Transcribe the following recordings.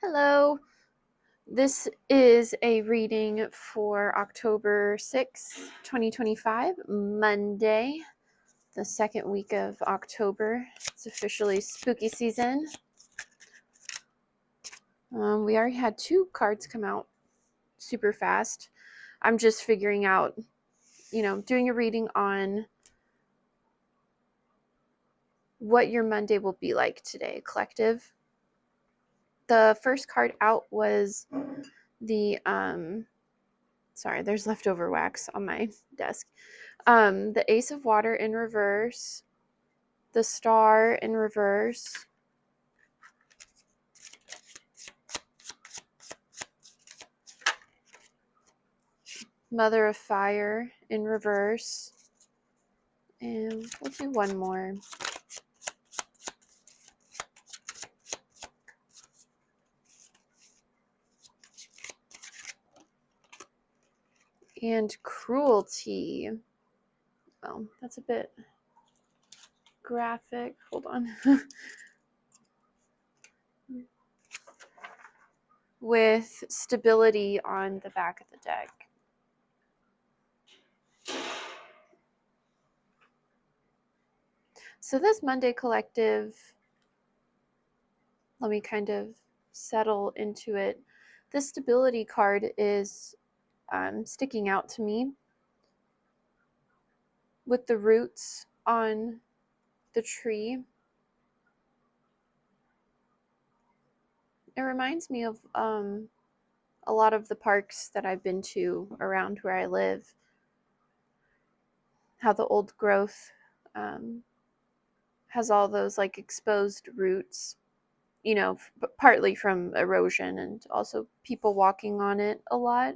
Hello. This is a reading for October 6th, 2025, Monday, the second week of October. It's officially spooky season. We already had two cards come out super fast. I'm just figuring out, doing a reading on what your Monday will be like today, collective. The first card out was the sorry, there's leftover wax on my desk. The Ace of Water in reverse, the Star in reverse, Mother of Fire in reverse, and we'll do one more. And Cruelty. Oh, that's a bit graphic. Hold on. With Stability on the back of the deck. So this Monday collective, let me kind of settle into it. This Stability card is sticking out to me with the roots on the tree. It reminds me of a lot of the parks that I've been to around where I live, how the old growth has all those like exposed roots, partly from erosion and also people walking on it a lot.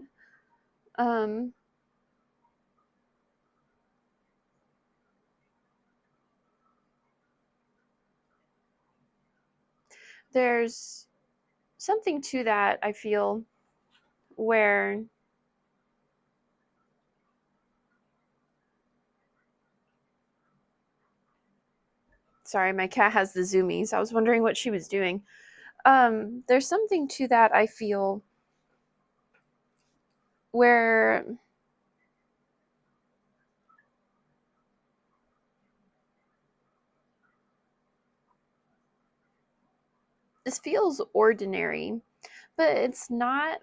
There's something to that, I feel, where sorry, my cat has the zoomies. I was wondering what she was doing. There's something to that, I feel, where this feels ordinary, but it's not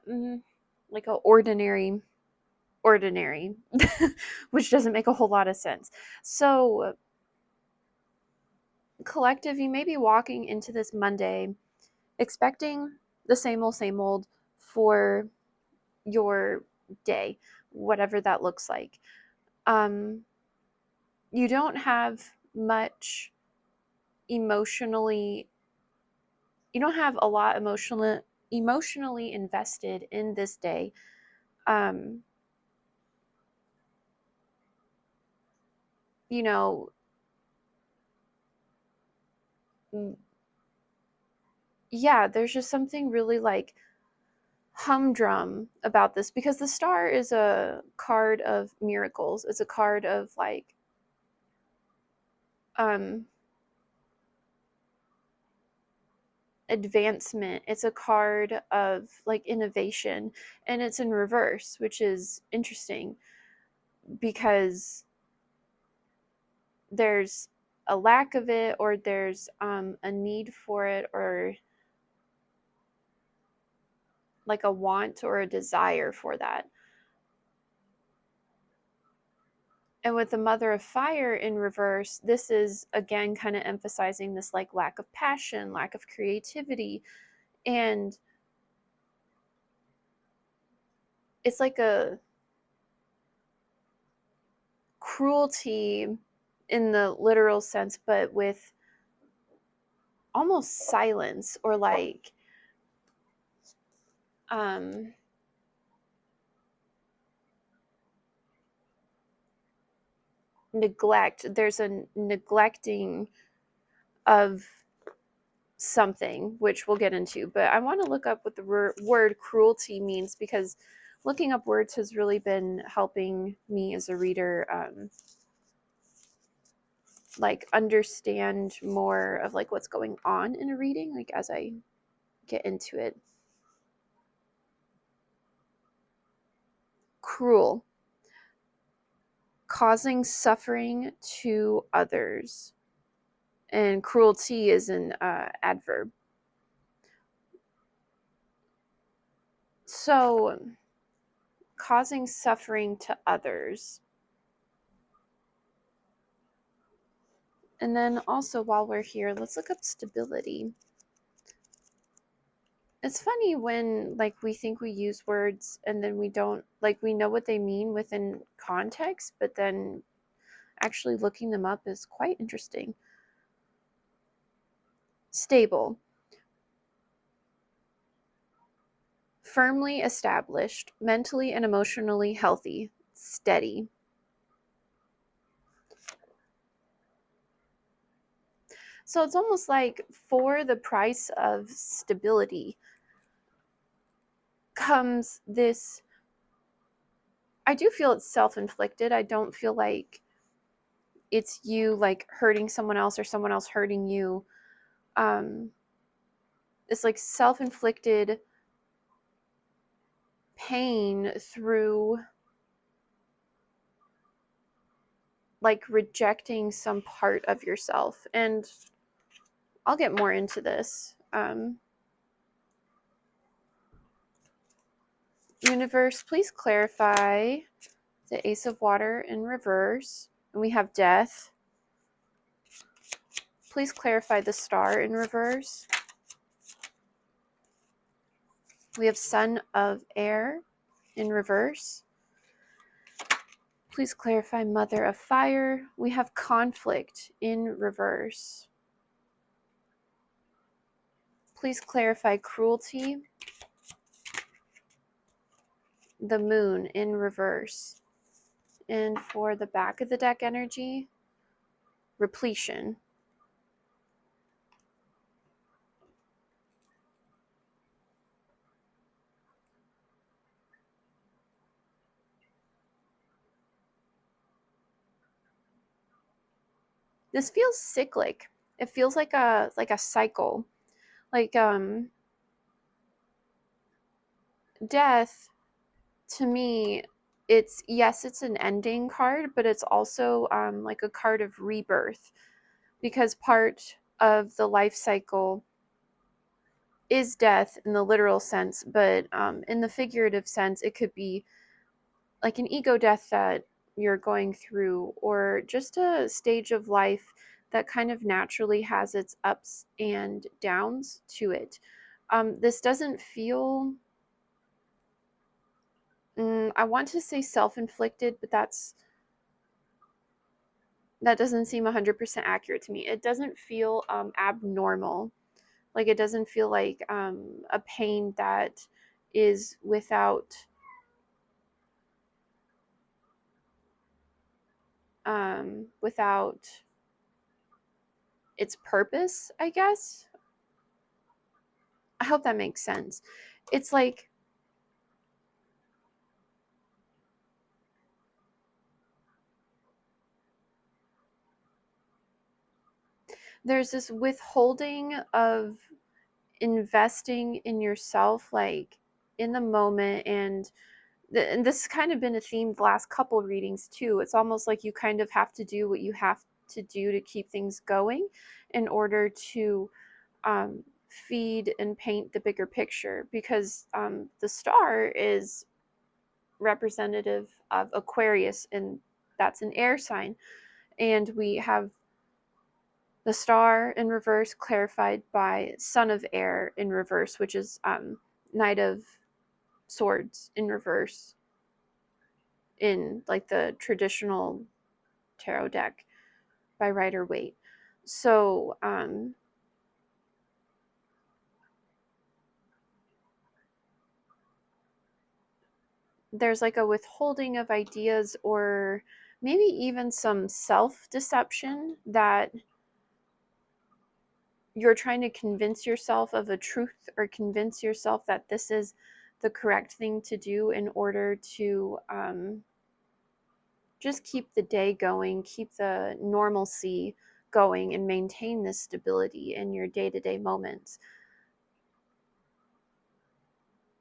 like an ordinary, which doesn't make a whole lot of sense. So, collective, you may be walking into this Monday expecting the same old for your day, whatever that looks like. You don't have much emotionally, you don't have a lot emotionally invested in this day. You know, yeah, there's just something really like humdrum about this because the Star is a card of miracles. It's a card of like advancement. It's a card of like innovation, and it's in reverse, which is interesting because there's a lack of it, or there's a need for it, or like a want or a desire for that. And with the Mother of Fire in reverse, this is again kind of emphasizing this like lack of passion, lack of creativity, and it's like a cruelty in the literal sense, but with almost silence or like neglect. There's a neglecting of something, which we'll get into, but I want to look up what the word cruelty means because looking up words has really been helping me as a reader like understand more of like what's going on in a reading, like as I get into it. Cruel, causing suffering to others. And cruelty is an adverb. So, causing suffering to others. And then also, while we're here, let's look up stability. It's funny when like we think we use words and then we don't, like we know what they mean within context, but then actually looking them up is quite interesting. Stable, firmly established, mentally and emotionally healthy, steady. So it's almost like for the price of stability comes this. I do feel it's self-inflicted. I don't feel like it's you like hurting someone else or someone else hurting you. It's like self-inflicted pain through like rejecting some part of yourself. And I'll get more into this. Universe, please clarify the Ace of Water in reverse. And we have Death. Please clarify the Star in reverse. We have Son of Air in reverse. Please clarify Mother of Fire. We have Conflict in reverse. Please clarify Cruelty. The Moon in reverse. And for the back of the deck energy, Repletion. This feels cyclic. It feels like a cycle. Like Death, to me, it's, yes, it's an ending card, but it's also like a card of rebirth, because part of the life cycle is death in the literal sense, but in the figurative sense, it could be like an ego death that you're going through, or just a stage of life that kind of naturally has its ups and downs to it. This doesn't feel, I want to say self-inflicted, but that doesn't seem 100% accurate to me. It doesn't feel abnormal. Like it doesn't feel like a pain that is without its purpose, I guess. I hope that makes sense. It's like there's this withholding of investing in yourself, like in the moment. And this has kind of been a theme the last couple readings too. It's almost like you kind of have to do what you have to do to keep things going in order to feed and paint the bigger picture, because the star is representative of Aquarius, and that's an air sign. And we have the star in reverse clarified by Son of Air in reverse, which is Knight of Swords in reverse in like the traditional tarot deck by Rider Waite. So there's like a withholding of ideas, or maybe even some self-deception, that you're trying to convince yourself of a truth, or convince yourself that this is the correct thing to do in order to just keep the day going, keep the normalcy going, and maintain this stability in your day-to-day moments.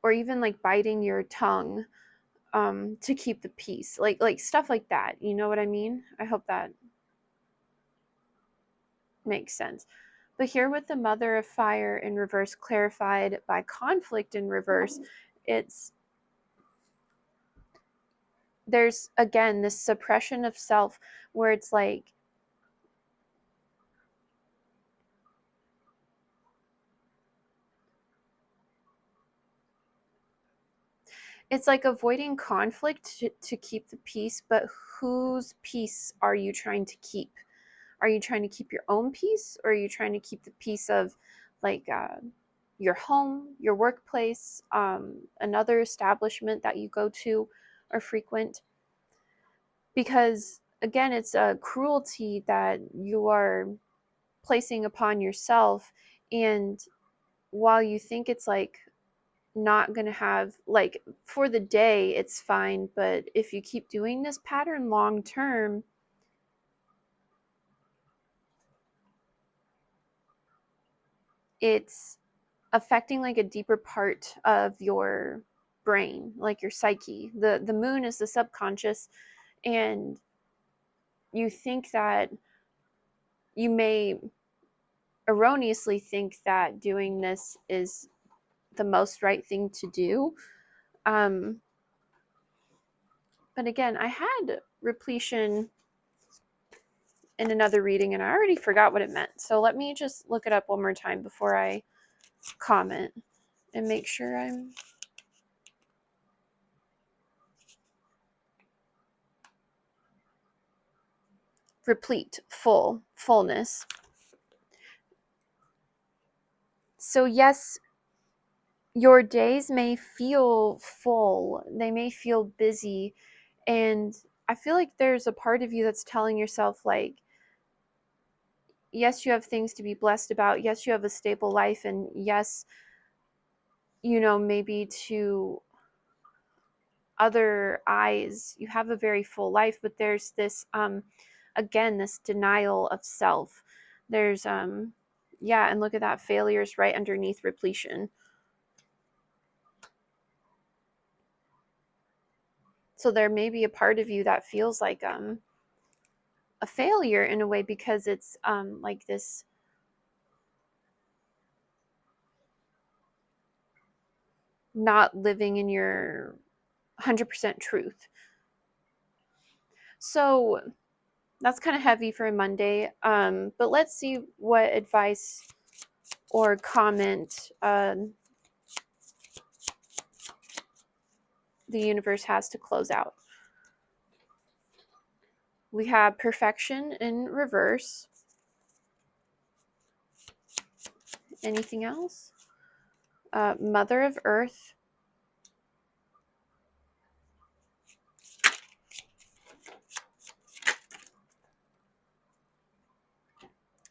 or even like biting your tongue to keep the peace, like stuff like that. You know what I mean? I hope that makes sense. But here with the Mother of Fire in reverse, clarified by conflict in reverse, it's there's again this suppression of self where it's like avoiding conflict to keep the peace, but whose peace are you trying to keep? Are you trying to keep your own peace, or are you trying to keep the peace of like your home, your workplace, another establishment that you go to or frequent? Because again, it's a cruelty that you are placing upon yourself. And while you think it's like not going to have, like, for the day it's fine, but if you keep doing this pattern long term, it's affecting like a deeper part of your brain, like your psyche. The moon is the subconscious, and you think that you may erroneously think that doing this is the most right thing to do. um but again, I had repletion in another reading and I already forgot what it meant, so let me just look it up one more time before I comment and make sure I'm replete, fullness. So yes, your days may feel full, they may feel busy, and I feel like there's a part of you that's telling yourself like, yes, you have things to be blessed about, yes, you have a stable life, and yes, you know, maybe to other eyes you have a very full life, but there's this again, this denial of self. There's yeah, and look at that, failures right underneath repletion. So there may be a part of you that feels like a failure in a way, because it's like this not living in your 100% truth. So that's kind of heavy for a Monday, but let's see what advice or comment the universe has to close out. We have perfection in reverse. Anything else? Mother of Earth.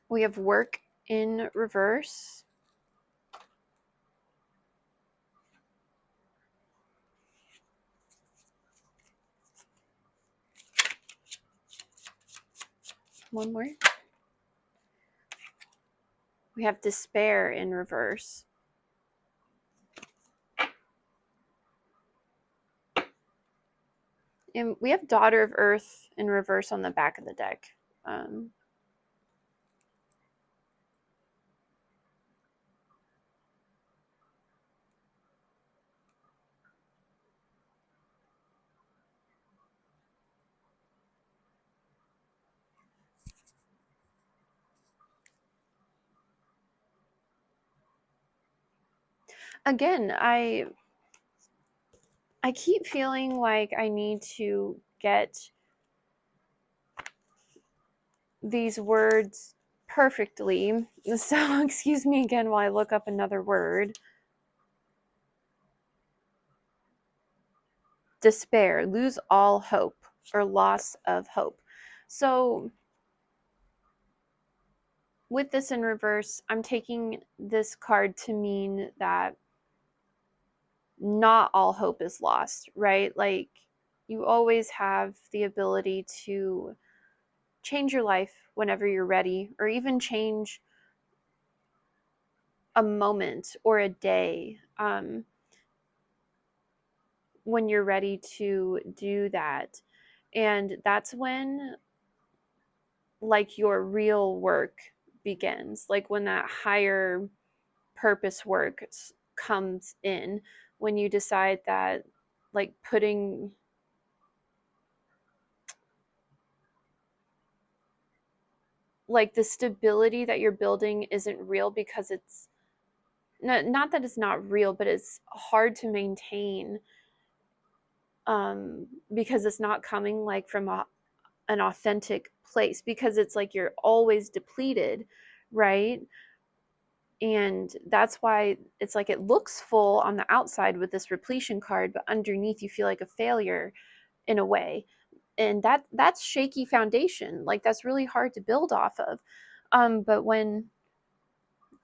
We have work in reverse. One more. We have despair in reverse. And we have daughter of Earth in reverse on the back of the deck. Again, I keep feeling like I need to get these words perfectly. So excuse me again while I look up another word. Despair, lose all hope, or loss of hope. So with this in reverse, I'm taking this card to mean that not all hope is lost, right? Like, you always have the ability to change your life whenever you're ready, or even change a moment or a day. when you're ready to do that. And that's when like your real work begins, like when that higher purpose work comes in, when you decide that like putting like the stability that you're building isn't real because it's not that it's not real, but it's hard to maintain, because it's not coming like from an authentic place, because it's like you're always depleted, right? And that's why it's like it looks full on the outside with this repletion card, but underneath you feel like a failure in a way. And that's shaky foundation. Like that's really hard to build off of. But when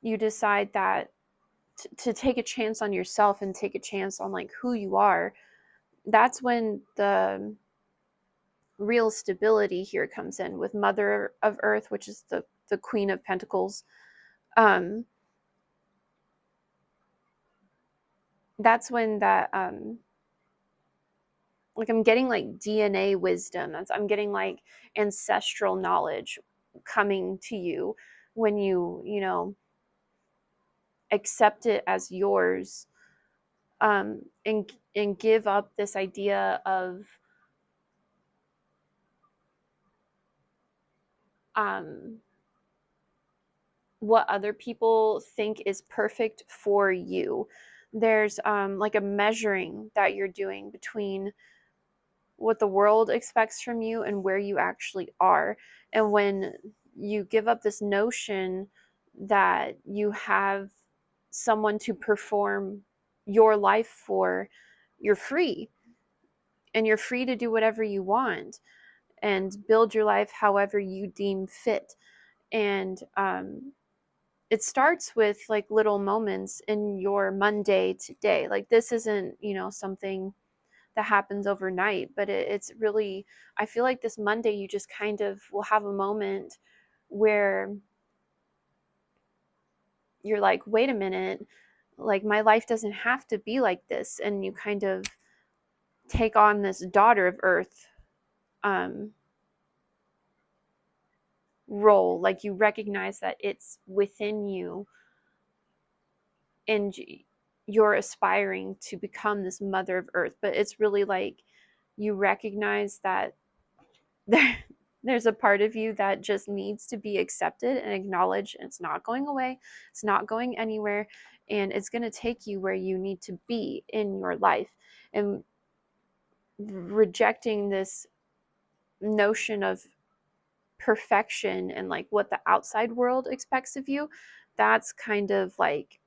you decide that to take a chance on yourself and take a chance on like who you are, that's when the real stability here comes in with Mother of Earth, which is the Queen of Pentacles. Um, that's when that like I'm getting like DNA wisdom. I'm getting like ancestral knowledge coming to you when you know accept it as yours, and give up this idea of um, what other people think is perfect for you. There's like a measuring that you're doing between what the world expects from you and where you actually are. And when you give up this notion that you have someone to perform your life for, you're free, and you're free to do whatever you want and build your life however you deem fit. And it starts with like little moments in your Monday to day. Like this isn't, something that happens overnight, but it's really, I feel like this Monday you just kind of will have a moment where you're like, wait a minute, like my life doesn't have to be like this. And you kind of take on this daughter of Earth um, role. Like you recognize that it's within you, and you're aspiring to become this Mother of Earth. But it's really like you recognize that there, there's a part of you that just needs to be accepted and acknowledged, and it's not going away, it's not going anywhere, and it's going to take you where you need to be in your life. And rejecting this notion of perfection and like what the outside world expects of you, that's kind of like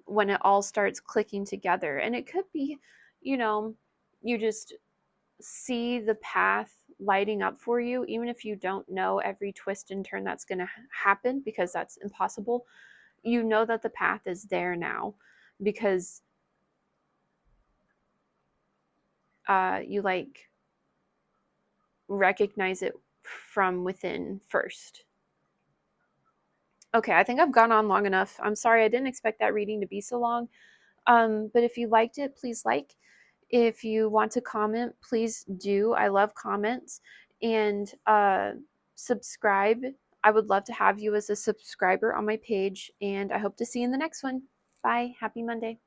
when it all starts clicking together. And it could be, you know, you just see the path lighting up for you, even if you don't know every twist and turn that's going to happen, because that's impossible. You know that the path is there now because you like recognize it from within first. Okay, I think I've gone on long enough. I'm sorry, I didn't expect that reading to be so long. But if you liked it, please like. If you want to comment, please do. I love comments. And subscribe. I would love to have you as a subscriber on my page. And I hope to see you in the next one. Bye. Happy Monday.